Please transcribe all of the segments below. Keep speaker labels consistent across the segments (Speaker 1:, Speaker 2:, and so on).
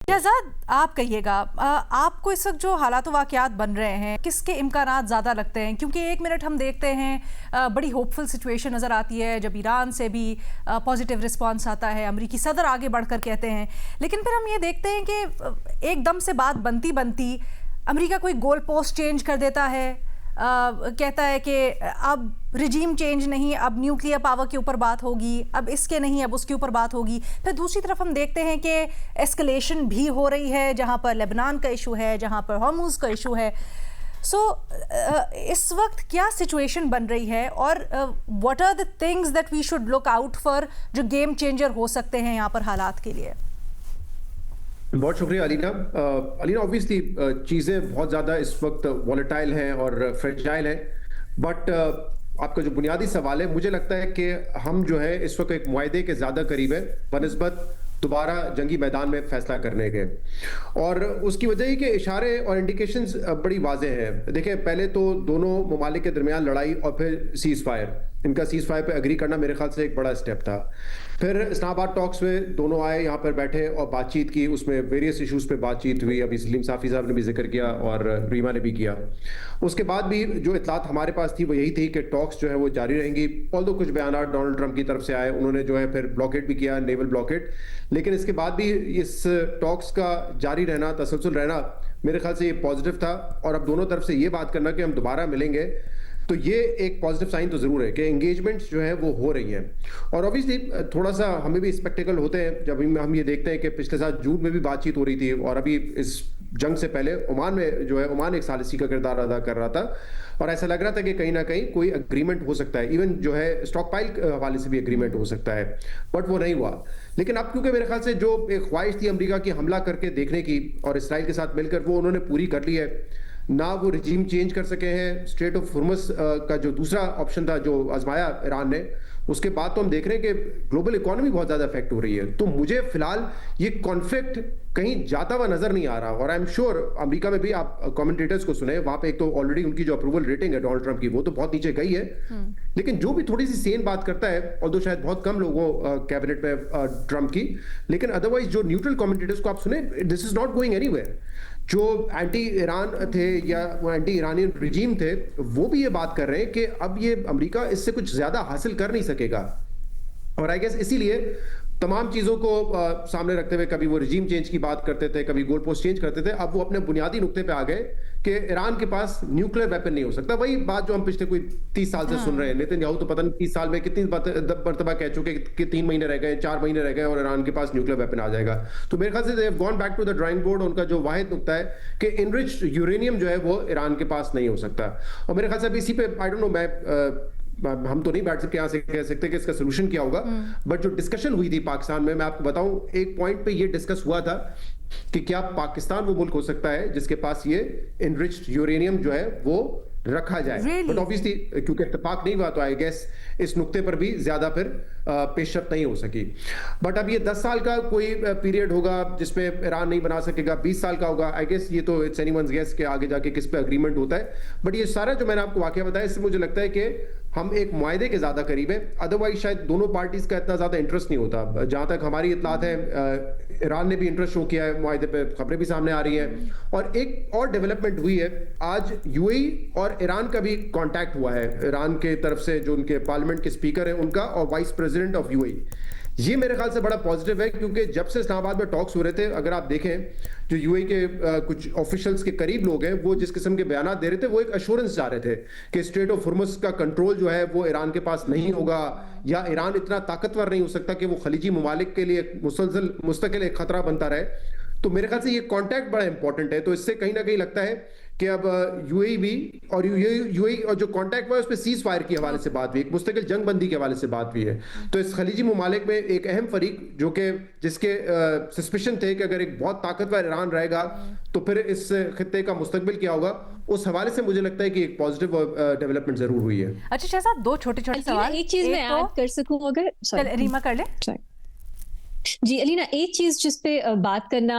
Speaker 1: शहजाद, आप कहिएगा, आपको इस वक्त जो हालात वाक़यात बन रहे हैं किसके इम्कानात ज़्यादा लगते हैं? क्योंकि एक मिनट हम देखते हैं बड़ी होपफुल सिचुएशन नज़र आती है जब ईरान से भी पॉजिटिव रिस्पांस आता है, अमरीकी सदर आगे बढ़कर कहते हैं, लेकिन फिर हम ये देखते हैं कि एकदम से बात बनती बनती अमरीका कोई गोल पोस्ट चेंज कर देता है, कहता है कि अब रिजीम चेंज नहीं, अब न्यूक्लियर पावर के ऊपर बात होगी, अब इसके नहीं अब उसके ऊपर बात होगी। फिर दूसरी तरफ हम देखते हैं कि एस्केलेशन भी हो रही है, जहां पर लेबनान का इशू है, जहां पर हॉर्मुज का इशू है। इस वक्त क्या सिचुएशन बन रही है और what are the things that we should look out for जो गेम चेंजर हो सकते हैं यहाँ पर हालात के लिए?
Speaker 2: बहुत शुक्रिया अलीना। अलीना, ऑब्वियसली चीज़ें बहुत ज़्यादा इस वक्त वॉलेटाइल हैं और फ्रेजाइल हैं, बट आपका जो बुनियादी सवाल है, मुझे लगता है कि हम जो है इस वक्त एक मुआहदे के ज़्यादा करीब है बनिस्बत दोबारा जंगी मैदान में फैसला करने के। और उसकी वजह है कि इशारे और इंडिकेशंस बड़ी वाज़ेह हैं। देखिए, पहले तो दोनों ममालिक के दरमियान लड़ाई और फिर सीज़ फायर, इनका सीज़ फायर पे एग्री करना मेरे ख्याल से एक बड़ा स्टेप था। फिर इस्लामाबाद टॉक्स में दोनों आए, यहाँ पर बैठे और बातचीत की, उसमें वेरियस इशूज़ पे बातचीत हुई। अभी सलीम साफ़ी साहब ने भी जिक्र किया और रीमा ने भी किया। उसके बाद भी जो इतलात हमारे पास थी वो यही थी कि टॉक्स जो है वो जारी रहेंगी। ऑल्दो कुछ बयान डोनाल्ड ट्रंप की तरफ से आए, उन्होंने जो है फिर ब्लॉकेट भी किया, नेवल ब्लॉकेट, लेकिन इसके बाद भी इस टॉक्स का जारी रहना, तसलसल रहना मेरे ख्याल से ये पॉजिटिव था। और अब दोनों तरफ से ये बात करना कि हम दोबारा मिलेंगे, तो ये एक पॉजिटिव साइन तो ज़रूर है कि एंगेजमेंट्स जो है वो हो रही हैं। और ऑब्वियसली थोड़ा सा हमें भी स्पेक्टिकल होते हैं जब हम ये देखते हैं कि पिछले साल जून में भी बातचीत हो रही थी और अभी इस जंग से पहले ओमान में जो है, ओमान एक सालिसी का किरदार अदा कर रहा था और ऐसा लग रहा था कि कहीं ना कहीं कोई अग्रीमेंट हो सकता है, इवन जो है स्टॉक पाइल के हवाले से भी अग्रीमेंट हो सकता है, बट वो नहीं हुआ। लेकिन अब क्योंकि मेरे ख्याल से जो एक ख्वाहिश थी अमेरिका की हमला करके देखने की और इसराइल के साथ मिलकर, वो उन्होंने पूरी कर ली है। ना वो रिजीम चेंज कर सके हैं, स्ट्रेट ऑफ हुर्मुज़ का जो दूसरा ऑप्शन था जो आजमाया ईरान ने, उसके बाद तो हम देख रहे हैं कि ग्लोबल इकोनॉमी बहुत ज़्यादा इफेक्ट हो रही है। तो मुझे फिलहाल ये कॉन्फ्लिक्ट कहीं जाता हुआ नजर नहीं आ रहा। और आई एम श्योर अमेरिका में भी आप कमेंटेटर्स को सुने, वहां पे एक तो ऑलरेडी उनकी जो अप्रूवल रेटिंग है डोनाल्ड ट्रंप की वो तो बहुत नीचे गई है, लेकिन जो भी थोड़ी सी सेन बात करता है, और तो शायद बहुत कम लोगों कैबिनेट में ट्रंप की, लेकिन अदरवाइज जो न्यूट्रल कमेंटेटर्स को आप सुने, this is not going anywhere. जो एंटी ईरान थे या वो एंटी ईरानियन रिजीम थे, वो भी ये बात कर रहे हैं कि अब ये अमेरिका इससे कुछ ज्यादा हासिल कर नहीं सकेगा। और आई गेस इसीलिए तमाम चीज़ों को सामने रखते हुए कभी वो रिजीम चेंज की बात करते थे, कभी गोल पोस्ट चेंज करते थे, अब वो अपने बुनियादी नुक्ते पे आ गए कि ईरान के पास न्यूक्लियर वेपन नहीं हो सकता। वही बात जो हम पिछले कोई 30 साल से सुन रहे हैं। नेतन्याहू तो पता नहीं 30 साल में कितनी मरतबा कह चुके कि 3 महीने रह गए, 4 महीने रह गए और ईरान के पास न्यूक्लियर वेपन आ जाएगा। तो मेरे ख्याल से they have gone back to the drawing board. उनका जो वाहिद नुक्ता है कि इनरिच्ड यूरेनियम जो है वो ईरान के पास नहीं हो सकता। और मेरे ख्याल से इसी पे आई डोंट नो, हम तो नहीं बैठ सकते यहाँ से कह सकते कि इसका सोल्यूशन क्या होगा, बट जो डिस्कशन हुई थी पाकिस्तान में, मैं आपको बताऊं, एक पॉइंट पे ये डिस्कस हुआ था कि क्या पाकिस्तान वो मुल्क हो सकता है जिसके पास ये इनरिच्ड यूरेनियम जो है वो रखा जाए। बट ऑब्वियसली क्योंकि इत्तेफाक नहीं हुआ, तो आई गेस इस नुक्ते पर भी ज्यादा फिर पेशरफ्त नहीं हो सकी। बट अब ये 10 साल का कोई पीरियड होगा जिसमें ईरान नहीं बना सकेगा, 20 साल का होगा, आई गेस ये तो इट्स एनीवन्स गेस के आगे जाके किस पे अग्रीमेंट होता है। बट ये सारा जो मैंने आपको वाकया बताया, इससे मुझे लगता है कि हम एक मुआहदे के ज्यादा करीब है। अदरवाइज शायद दोनों पार्टीज का इतना ज्यादा इंटरेस्ट नहीं होता। जहां तक हमारी इतलात है, ईरान ने भी इंटरेस्ट शो किया है मुआहदे पे, खबरें भी सामने आ रही हैं। और एक और डेवलपमेंट हुई है, आज यूएई और ईरान का भी कांटेक्ट हुआ है, ईरान के तरफ से जो उनके पार्लियामेंट के स्पीकर हैं उनका और वाइस प्रेसिडेंट ऑफ यूएई। ये मेरे ख्याल से बड़ा पॉजिटिव है, क्योंकि जब से इस्लामाबाद में टॉक्स हो रहे थे, अगर आप देखें जो यूएई के कुछ ऑफिशियल्स के करीब लोग हैं, वो जिस किस्म के बयान दे रहे थे, वो एक अश्योरेंस चाह रहे थे कि स्ट्रेट ऑफ हुर्मुज़ का कंट्रोल जो है वो ईरान के पास नहीं होगा, या ईरान इतना ताकतवर नहीं हो सकता कि वो खलीजी ममालिक के लिए मुसलसल मुस्तकिल एक खतरा बनता रहे। तो मेरे ख्याल से ये कॉन्टैक्ट बड़ा इंपॉर्टेंट है। तो इससे कहीं ना कहीं लगता है कि अब यूएई भी और यूएई और जो कांटेक्ट हुआ है उस पर सीज फायर के हवाले से बात हुई, एक मुस्तकिल जंग बंदी के हवाले से बात हुई है। तो इस खलीजी ममालिक में एक अहम फरीक जो कि जिसके सस्पिशन थे कि अगर एक बहुत ताकतवर ईरान रहेगा तो फिर इस खित्ते का मुस्तकबिल क्या होगा, उस हवाले से मुझे लगता है कि एक पॉजिटिव डेवलपमेंट जरूर हुई है।
Speaker 1: अच्छा शहजाद, 2 छोटे-छोटे सवाल।
Speaker 3: एक चीज मैं ऐड कर सकूं अगर,
Speaker 1: रीमा कर ले।
Speaker 3: जी अलीना, एक चीज जिस पे बात करना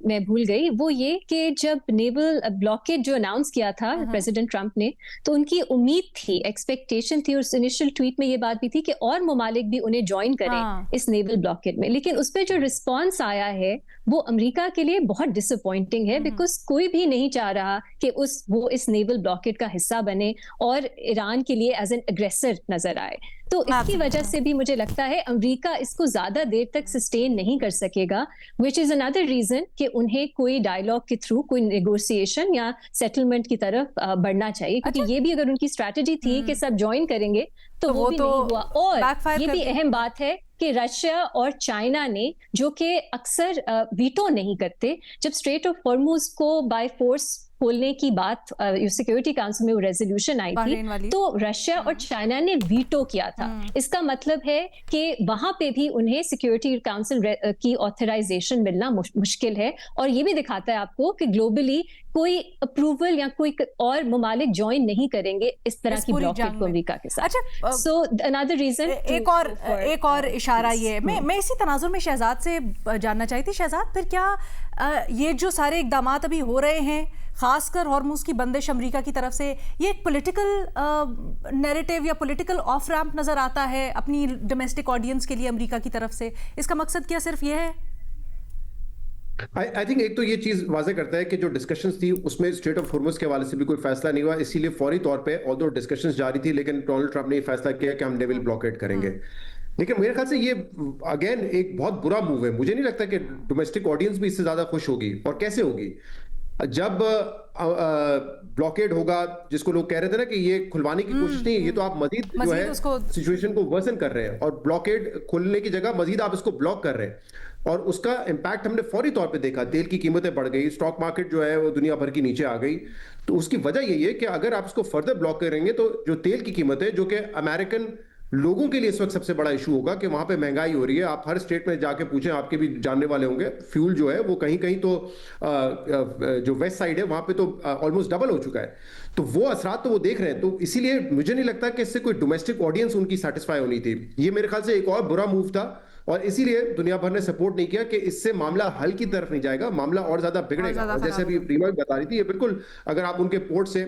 Speaker 3: मैं भूल गई, वो ये कि जब नेवल ब्लॉकेड जो अनाउंस किया था प्रेसिडेंट ट्रंप ने, तो उनकी उम्मीद थी, एक्सपेक्टेशन थी, और उस इनिशियल ट्वीट में ये बात भी थी कि और ममालिक भी उन्हें ज्वाइन करें इस नेवल ब्लॉकेड में। लेकिन उस पर जो रिस्पॉन्स आया है वो अमेरिका के लिए बहुत डिसअपॉइंटिंग है, बिकॉज कोई भी नहीं चाह रहा कि वो इस नेवल ब्लॉकेड का हिस्सा बने और ईरान के लिए एज एन अग्रेसर नजर आए। तो इसकी वजह से भी मुझे लगता है अमेरिका इसको ज्यादा देर तक सस्टेन नहीं कर सकेगा, विच इज अनदर रीजन कि उन्हें कोई डायलॉग के थ्रू कोई नेगोशिएशन या सेटलमेंट की तरफ बढ़ना चाहिए, क्योंकि ये भी अगर उनकी स्ट्रैटेजी थी कि सब ज्वाइन करेंगे तो वो भी नहीं हुआ। और ये भी अहम बात है कि रशिया और चाइना ने, जो कि अक्सर वीटो नहीं करते, जब स्ट्रेट ऑफ हॉर्मुज को बाय फोर्स खोलने की बात सिक्योरिटी काउंसिल में वो रेजोल्यूशन आई थी, तो रशिया और चाइना ने वीटो किया था। इसका मतलब है कि वहां पे भी उन्हें सिक्योरिटी काउंसिल की ऑथराइजेशन मिलना मुश्किल है। और ये भी दिखाता है आपको कि ग्लोबली कोई अप्रूवल या कोई और ममालिक ज्वाइन नहीं करेंगे इस तरह की ब्लॉकेड को अमेरिका के साथ।
Speaker 1: अच्छा,
Speaker 3: सो अनदर रीजन
Speaker 1: एक और इशारा ये है, मैं इसी तनाजुर में शहजाद से जानना चाहती थी। शहजाद, फिर क्या ये जो सारे इकदाम अभी हो रहे हैं, खासकर हॉर्मुज की बंदिश अमेरिका की तरफ से, ये एक पॉलिटिकल नैरेटिव या पॉलिटिकल ऑफ रैम्प नजर आता है अपनी डोमेस्टिक ऑडियंस के लिए अमेरिका की तरफ से? इसका मकसद क्या सिर्फ ये है?
Speaker 2: आई थिंक एक तो ये चीज वाजे करता है कि जो डिस्कशंस थी उसमें स्ट्रेट ऑफ हॉर्मुज के हवाले से भी कोई फैसला नहीं हुआ, इसीलिए फौरी तौर पे ऑल्दो डिस्कशंस जारी थी, लेकिन डोनाल्ड ट्रंप ने ये फैसला किया कि हम नेवल ब्लॉकेड करेंगे। लेकिन मेरे ख्याल से ये अगेन एक बहुत बुरा मूव है। मुझे नहीं लगता कि डोमेस्टिक ऑडियंस भी इससे ज्यादा खुश होगी। और कैसे होगी? जब ब्लॉकेड होगा, जिसको लोग कह रहे थे ना कि ये खुलवाने की कोशिश नहीं है, ये तो आप मजीद जो है सिचुएशन को वर्सन कर रहे हैं, और ब्लॉकेड खोलने की जगह मजीद आप इसको ब्लॉक कर रहे हैं। और उसका इम्पैक्ट हमने फौरी तौर पे देखा। तेल की कीमतें बढ़ गई, स्टॉक मार्केट जो है वो दुनिया भर की नीचे आ गई। तो उसकी वजह यही है कि अगर आप इसको फर्दर ब्लॉक करेंगे तो जो तेल की कीमतें, जो कि अमेरिकन लोगों के लिए इस वक्त सबसे बड़ा इशू होगा कि वहां पे महंगाई हो रही है। आप हर स्टेट में जाके पूछें, आपके भी जानने वाले होंगे, फ्यूल जो है वो कहीं कहीं तो जो वेस्ट साइड है वहां पे तो ऑलमोस्ट डबल हो चुका है। तो वो असरात तो वो देख रहे हैं। तो इसीलिए मुझे नहीं लगता कि इससे कोई डोमेस्टिक ऑडियंस उनकी सेटिस्फाई होनी थी। ये मेरे ख्याल से एक और बुरा मूव था, और इसीलिए दुनिया भर ने सपोर्ट नहीं किया कि इससे मामला हल की तरफ नहीं जाएगा, मामला और ज्यादा बिगड़ेगा। और जैसे अभी रीमा बता रही थी, ये बिल्कुल, अगर आप उनके पोर्ट से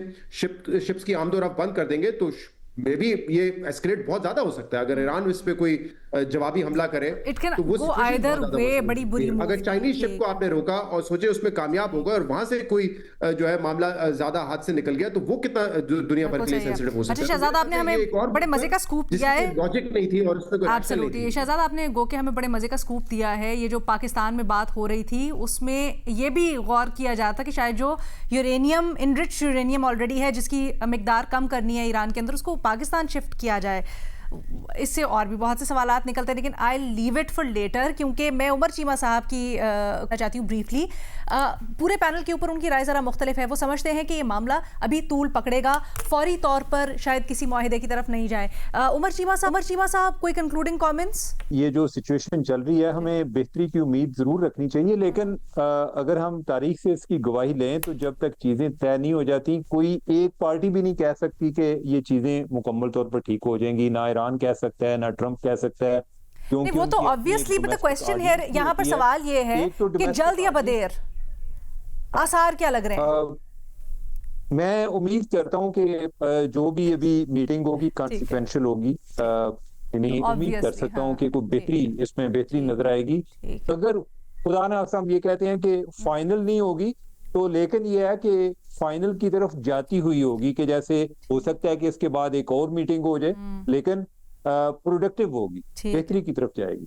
Speaker 2: शिप्स की आमदोरफ्त बंद कर देंगे तो मे बी ये एस्केलेट बहुत ज्यादा हो सकता है। अगर ईरान इस पे कोई जवाबी हमला करे तो वो
Speaker 1: आइदर वे बड़ी बुरी।
Speaker 2: अगर चाइनीज शिप को आपने रोका और सोचे उसमें कामयाब होगा और वहां से कोई जो है मामला ज्यादा हाथ से निकल गया, तो वो कितना दुनिया भर के लिए सेंसिटिव हो सकता है।
Speaker 1: अच्छा शहजाद, आपने हमें बड़े मजे का स्कूप दिया है,
Speaker 2: लॉजिक नहीं थी और उसमें कोई एक्शन नहीं थी।
Speaker 1: शहजाद, आपने गो के हमें बड़े मजे का स्कूप दिया है। ये जो पाकिस्तान में बात हो रही थी उसमें ये भी गौर किया जाता कि शायद जो यूरेनियम, इनरिच्ड यूरेनियम ऑलरेडी है जिसकी मिकदार कम करनी है ईरान के अंदर, उसको पाकिस्तान शिफ्ट किया जाए। इससे और भी बहुत से सवालात निकलते हैं, लेकिन I leave it for later, क्योंकि मैं उमर चीमा साहब की चाहती हूँ ब्रीफली। पूरे पैनल के ऊपर उनकी राय ज़रा मुख्तलिफ है। वो समझते हैं कि ये मामला अभी तूल पकड़ेगा, फौरी तौर पर शायद किसी मुआहिदे की तरफ नहीं जाए। उमर चीमा साहब कोई कंक्लूडिंग कमेंट्स?
Speaker 4: ये जो सिचुएशन चल रही है, हमें बेहतरी की उम्मीद जरूर रखनी चाहिए, लेकिन अगर हम तारीख से इसकी गवाही लें तो जब तक चीजें तय नहीं हो जाती, कोई एक पार्टी भी नहीं कह सकती कि ये चीजें मुकम्मल तौर पर ठीक हो जाएंगी। ना ईरान कह सकता है, ना ट्रंप कह सकता है, क्योंकि
Speaker 1: वो तो obviously, but the question here, यहाँ पर सवाल ये है कि जल्द या बदेर आसार क्या लग रहे हैं?
Speaker 4: मैं उम्मीद करता हूँ कि जो भी अभी मीटिंग होगी कॉन्सिक्वेंशियल होगी। उम्मीद कर सकता हूँ कि कोई बेहतरी, इसमें बेहतरी नजर आएगी। अगर खुदा ना खास्ता हम ये कहते हैं कि फाइनल नहीं होगी, तो लेकिन ये है कि फाइनल की तरफ जाती हुई होगी, कि जैसे हो सकता है कि इसके बाद एक और मीटिंग हो जाए, लेकिन प्रोडक्टिव होगी, बेहतरी की तरफ जाएगी।